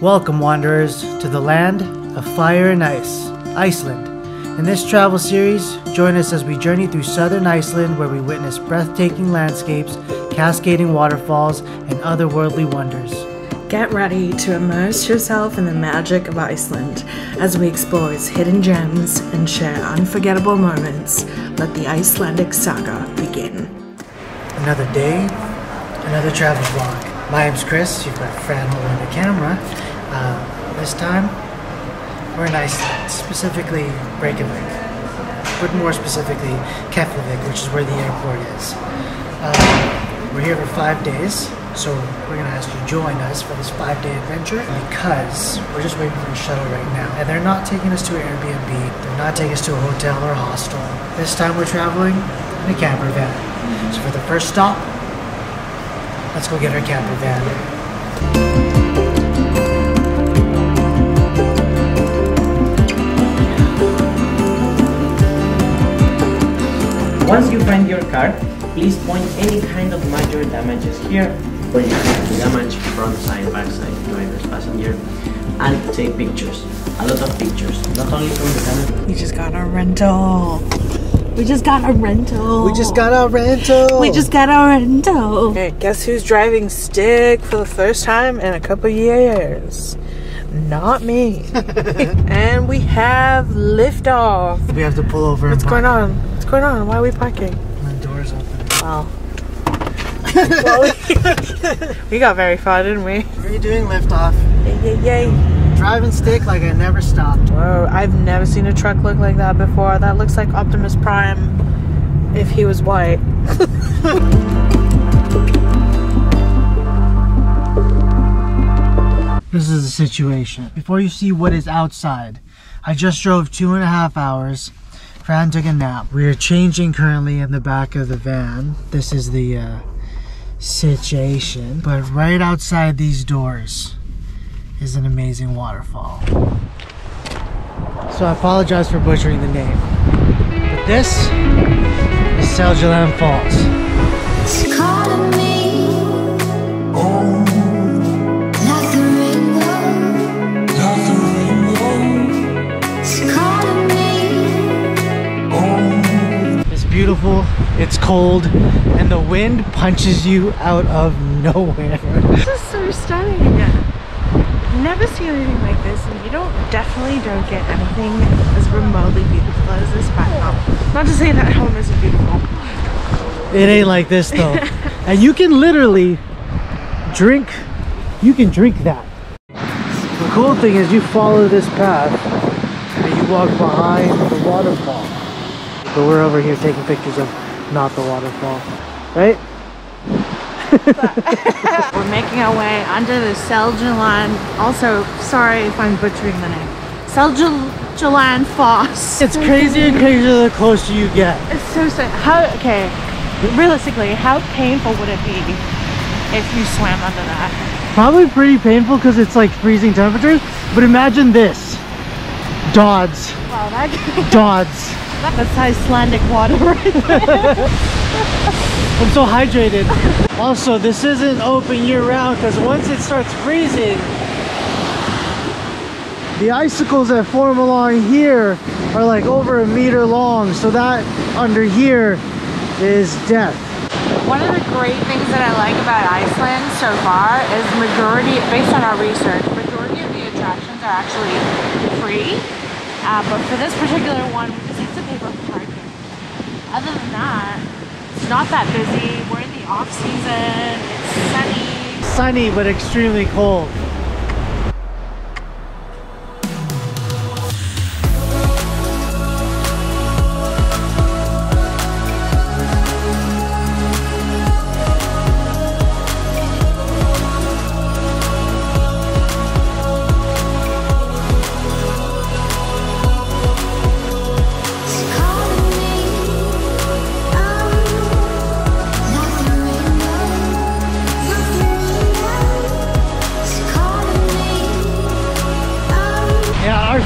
Welcome, wanderers, to the land of fire and ice, Iceland. In this travel series, join us as we journey through southern Iceland, where we witness breathtaking landscapes, cascading waterfalls, and otherworldly wonders. Get ready to immerse yourself in the magic of Iceland as we explore its hidden gems and share unforgettable moments. Let the Icelandic saga begin. Another day, another travel vlog. My name's Chris, you've got Fran holding the camera. This time, we're in Iceland, specifically Reykjavik, but more specifically Keflavik, which is where the airport is. We're here for 5 days, so we're going to ask you to join us for this 5-day adventure because we're just waiting for a shuttle right now. And they're not taking us to an Airbnb, they're not taking us to a hotel or a hostel. This time we're traveling in a camper van. So for the first stop, let's go get our camper van. Once you find your car, please point any kind of major damages here, where you can damage front side, back side, driver's, passenger, and take pictures. A lot of pictures, not only from the camera. We just got our rental. We just got a rental. We just got our rental. We just got our rental. Okay, guess who's driving stick for the first time in a couple years? Not me. And we have liftoff. We have to pull over. What's going on? What's going on? Why are we parking? The door's open. Wow. Well, we got very far, didn't we? What are you doing, liftoff? Yay, yay. Driving stick like I never stopped. Whoa, I've never seen a truck look like that before. That looks like Optimus Prime if he was white. This is the situation. Before you see what is outside, I just drove 2.5 hours. Fran took a nap. We are changing currently in the back of the van. This is the situation. But right outside these doors is an amazing waterfall. So I apologize for butchering the name. But this is Seljalandsfoss. Beautiful, it's cold, and the wind punches you out of nowhere. This is so stunning. I've never seen anything like this, and you definitely don't get anything as remotely beautiful as this back home. Not to say that home isn't beautiful. It ain't like this though. And you can literally drink that. The cool thing is you follow this path and you walk behind the waterfall. But we're over here taking pictures of not the waterfall, right? We're making our way under the Seljaland. Also, sorry if I'm butchering the name. Seljalandsfoss. It's crazier and crazier the closer you get. It's so sad. Okay, realistically, how painful would it be if you swam under that? Probably pretty painful because it's like freezing temperatures. But imagine this. Dodds. Wow, that Dodds. That's Icelandic water right there. I'm so hydrated. Also, this isn't open year-round because once it starts freezing, the icicles that form along here are like over 1 meter long. So that under here is death. One of the great things that I like about Iceland so far is based on our research, majority of the attractions are actually free. But for this particular one, we just have to pay for parking. Other than that, it's not that busy. We're in the off season. It's sunny. Sunny, but extremely cold.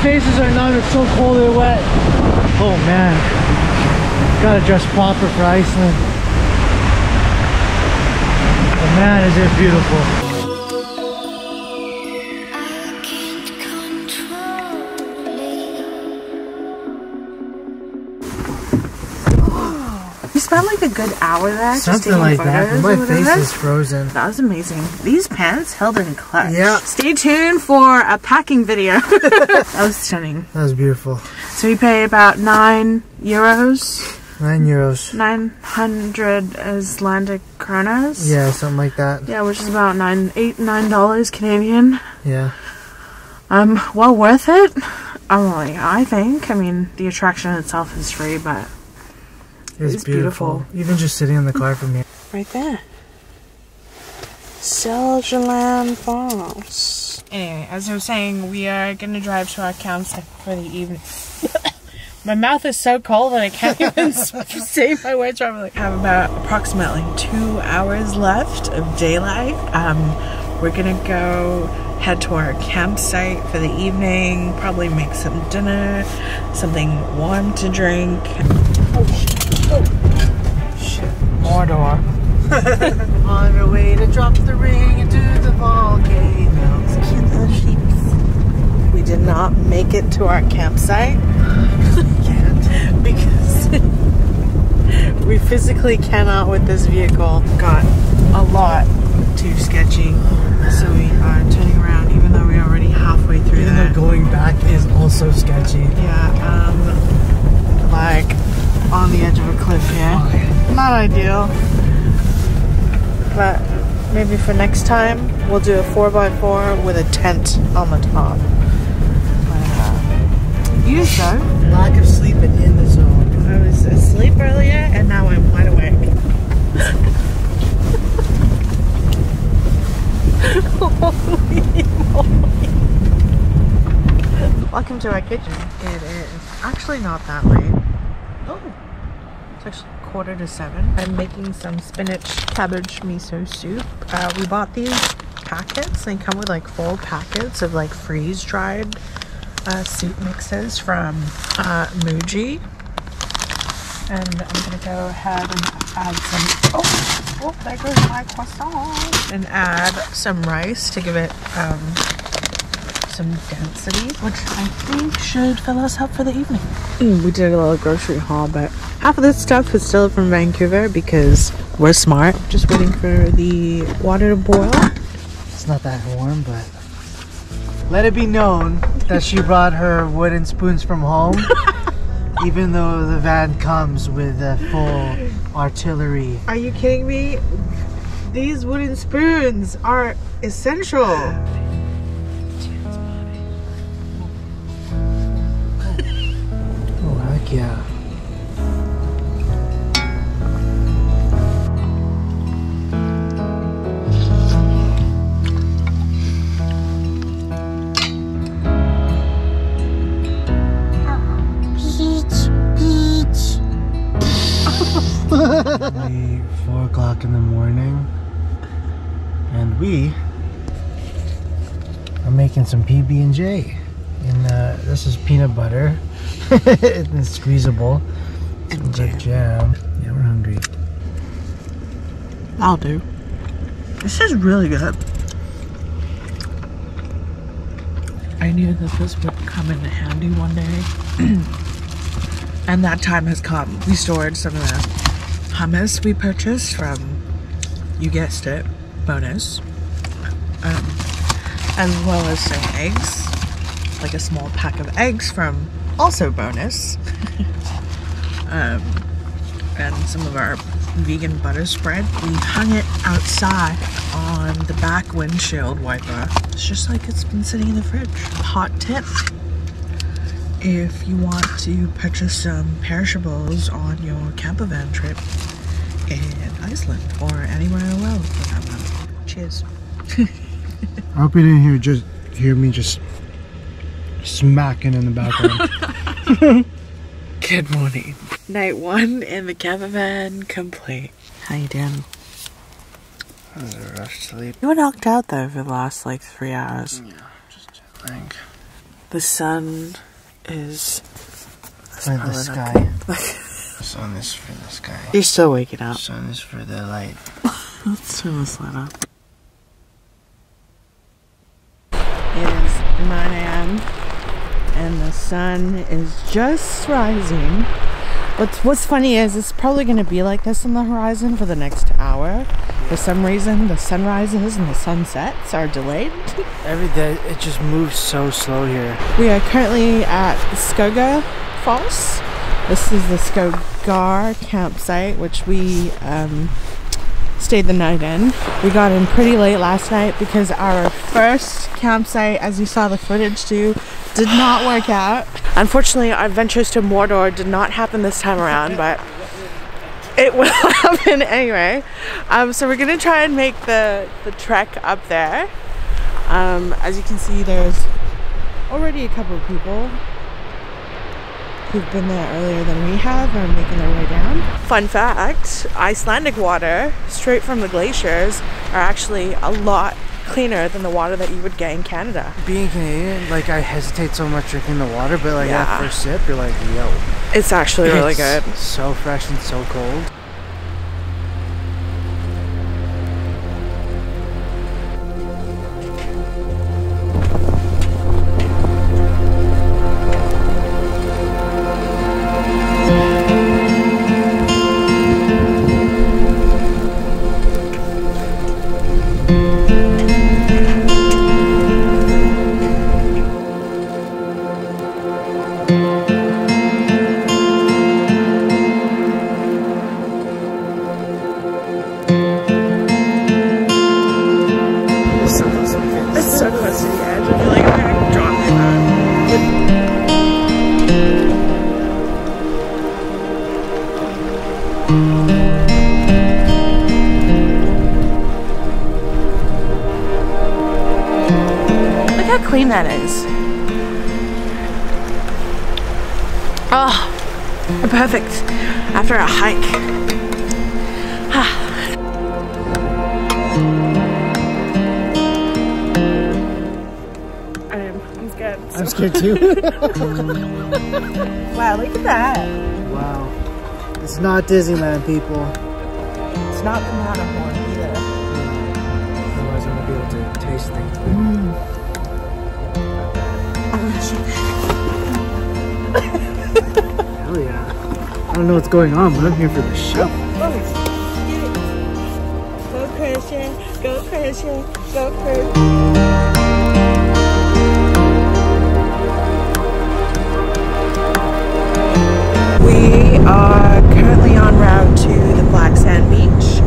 Faces are numb, it's so cold and wet. Oh man, gotta dress proper for Iceland. But man, is it beautiful. spent like a good hour there. Something like that. My face is frozen. That was amazing. These pants held in clutch. Yeah. Stay tuned for a packing video. That was stunning. That was beautiful. So we paid about €9. €9. 900 Icelandic kronas. Yeah, something like that. Yeah, which is about $9 Canadian. Yeah. Well worth it. I think. I mean, the attraction itself is free, but it's beautiful. Even just sitting in the car from here. Right there. Seljalandsfoss. Anyway, as I was saying, we are going to drive to our campsite for the evening. My mouth is so cold that I can't even say my words properly. I have about approximately 2 hours left of daylight. We're going to go head to our campsite for the evening, probably make some dinner, something warm to drink. Oh shit. Oh. Shit. Mordor. On our way to drop the ring into the volcano. We did not make it to our campsite. Can't. Because we physically cannot with this vehicle. Got a lot too sketchy. So we are turning around even though we're already halfway through even that. Though going back is also sketchy. Yeah, like on the edge of a cliff here. Not ideal. But maybe for next time we'll do a 4x4 with a tent on the top. You so? Lack of sleep and in the zone. I was asleep earlier and now I'm wide awake. Holy moly. Welcome to our kitchen. It is actually not that late. Oh, it's actually 6:45. I'm making some spinach cabbage miso soup. We bought these packets. They come with like full packets of like freeze dried soup mixes from Muji. And I'm gonna go ahead and add some, oh, there goes my croissant. And add some rice to give it some density, which I think should fill us up for the evening. We did a little grocery haul, but half of this stuff is still from Vancouver because we're smart. Just waiting for the water to boil. It's not that warm, but let it be known that she brought her wooden spoons from home. Even though the van comes with a full artillery. Are you kidding me? These wooden spoons are essential. Oh, heck yeah. Only 4 o'clock in the morning, and we are making some PB&J. And this is peanut butter. It's squeezable. And jam. Yeah, we're hungry. I'll do. This is really good. I knew that this would come in handy one day. And that time has come. We stored some of the hummus we purchased from, you guessed it, Bonus. As well as some eggs. Like a small pack of eggs from also Bonus. And some of our vegan butter spread. We hung it outside on the back windshield wiper. It's just like it's been sitting in the fridge. Hot tip. If you want to purchase some perishables on your camper van trip in Iceland or anywhere in the world for that matter. Cheers. I hope you didn't hear me just smacking in the background. Good morning. Night 1 in the camper van complete. How you doing? That was a rough sleep. You were knocked out though for the last like 3 hours. Yeah, just like The sun is for the sky. The sun is for the sky. You're still waking up. The sun is for the light. Let's turn this light up. It is 9 a.m. and the sun is just rising. What's funny is it's probably going to be like this on the horizon for the next hour. For some reason, the sunrises and the sunsets are delayed. Every day, it just moves so slow here. We are currently at Skógafoss. This is the Skógar Campsite, which we stayed the night in. We got in pretty late last night because our first campsite, as you saw the footage too, did not work out. Unfortunately, our adventures to Mordor did not happen this time around, but it will happen anyway. So we're gonna try and make the trek up there. As you can see, there's already a couple of people who've been there earlier than we have and are making their way down. Fun fact, Icelandic water straight from the glaciers are actually a lot cleaner than the water that you would get in Canada. Being Canadian, like, I hesitate so much drinking the water, but like that first sip, you're like, yo. It's actually really good. So fresh and so cold. Clean that is. Oh, perfect after a hike. I'm scared. I'm scared too. Wow, look at that. Wow. It's not Disneyland, people. It's not the Matterhorn either. Otherwise I'm gonna be able to taste things. Hell yeah. I don't know what's going on, but I'm here for the show. Oh, shit. Go Christian, go Christian, go Christian. We are currently en route to the Black Sand Beach,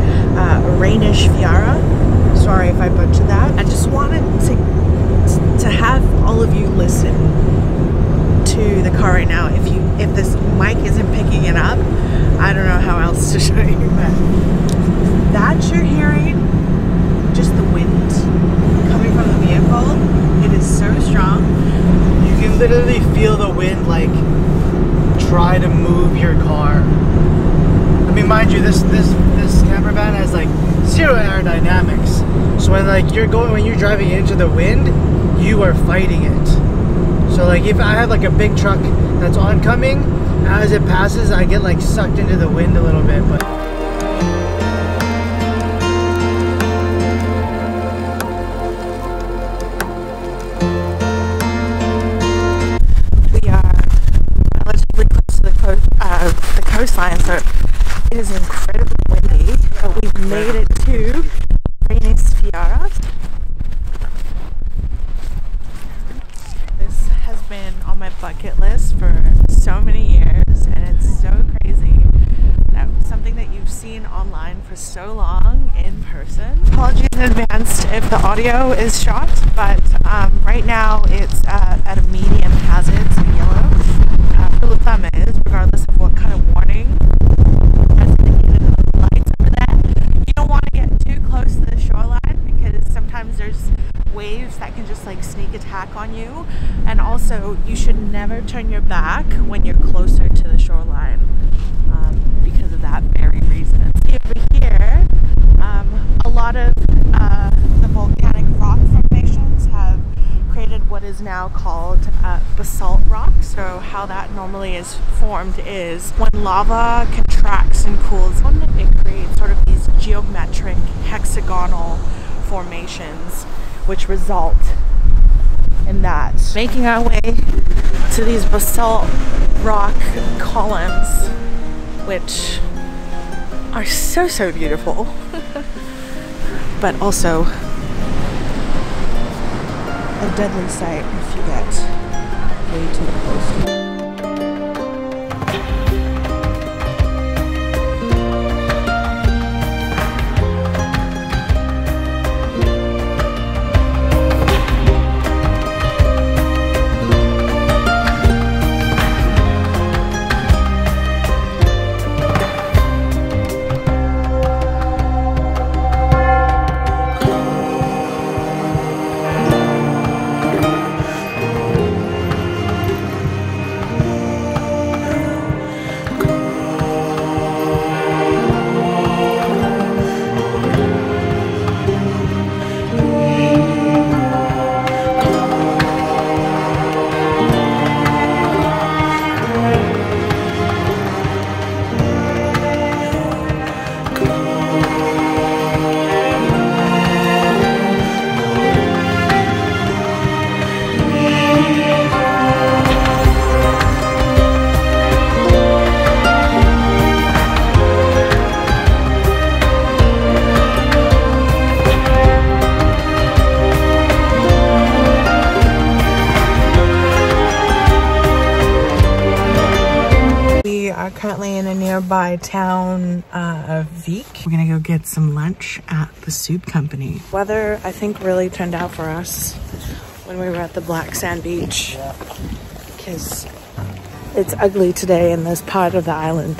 Reynisfjara. Sorry if I butchered that. I just wanted to have all of you listen to the car right now. If this mic isn't picking it up, I don't know how else to show you, but that you're hearing, just the wind coming from the vehicle, it is so strong. You can literally feel the wind like try to move your car. I mean, mind you, this camper van has like zero aerodynamics. So when you're driving into the wind, you are fighting it. So like if I have like a big truck that's oncoming, as it passes I get like sucked into the wind a little bit, but we are relatively close to the coastline, so it is incredibly windy, but we've made it to Reynisfjara. This has been on my bucket list for so many years, and it's so crazy that something that you've seen online for so long in person. Apologies in advance if the audio is shot, but right now it's at a medium hazard, so yellow. Rule of thumb is, regardless of what kind of warning has indicated on the lights over there, you don't want to get too close to the shoreline because sometimes there's waves that can just like sneak attack on you, and also you should never turn your back when you're closer to the shoreline because of that very reason. See over here, a lot of the volcanic rock formations have created what is now called basalt rock. So how that normally is formed is when lava contracts and cools, it creates sort of these geometric hexagonal formations which result in that. Making our way to these basalt rock columns, which are so beautiful, but also a deadly sight if you get way too close. Currently in a nearby town of Vik. We're gonna go get some lunch at the soup company. Weather, I think, really turned out for us when we were at the black sand beach, because it's ugly today in this part of the island.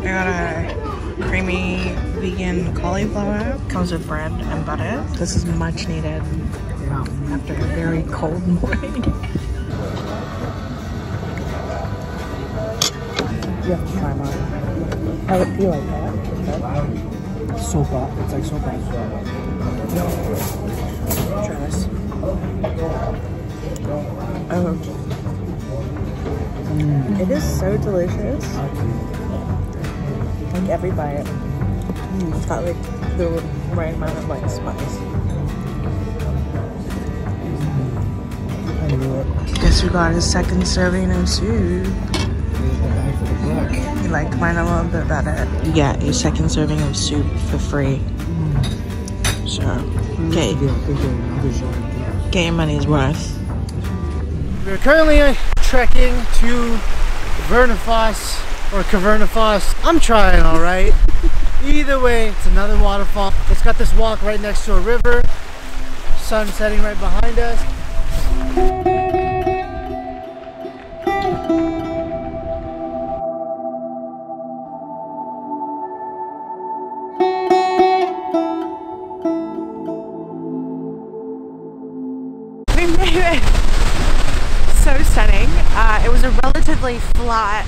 I got a creamy vegan cauliflower. Comes with bread and butter. This is much needed after a very cold morning. You have to try mine. How would it feel like that? Sopa. It's like sopa. Try this. Oh. It is so delicious. Like every bite. It's got like the right amount of like spice. Guess we got his second serving of soup. You liked mine a little bit better. You get your second serving of soup for free. So, get your money's worth. We're currently trekking to Kvernufoss or Kvernufoss. I'm trying, all right. Either way, it's another waterfall. It's got this walk right next to a river. Sun setting right behind us. We made it. So stunning. It was a relatively flat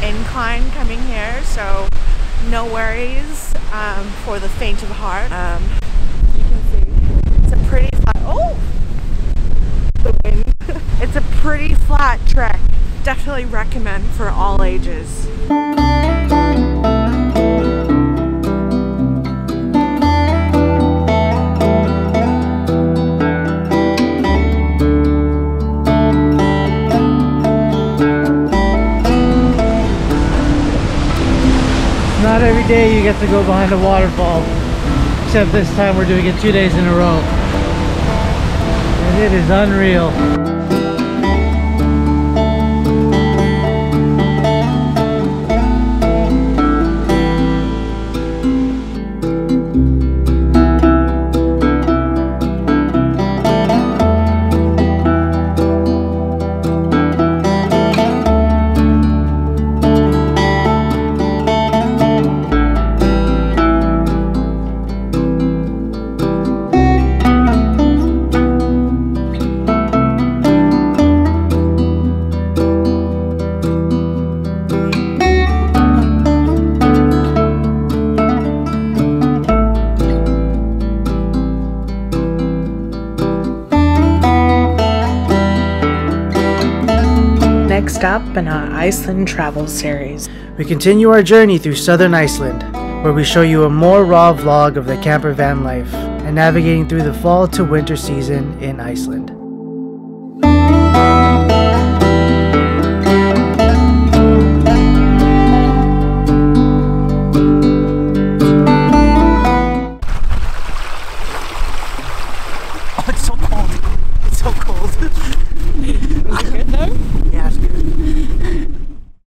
incline coming here, so no worries for the faint of heart. You can see it's a pretty flat. Oh, the wind! It's a pretty flat trek. Definitely recommend for all ages. Not every day you get to go behind a waterfall, except this time we're doing it 2 days in a row. And it is unreal. Next up in our Iceland travel series, we continue our journey through southern Iceland. where we show you a more raw vlog of the camper van life and navigating through the fall to winter season in Iceland. Oh, it's so cold. It's so cold. Is it good though? Yeah, it's good.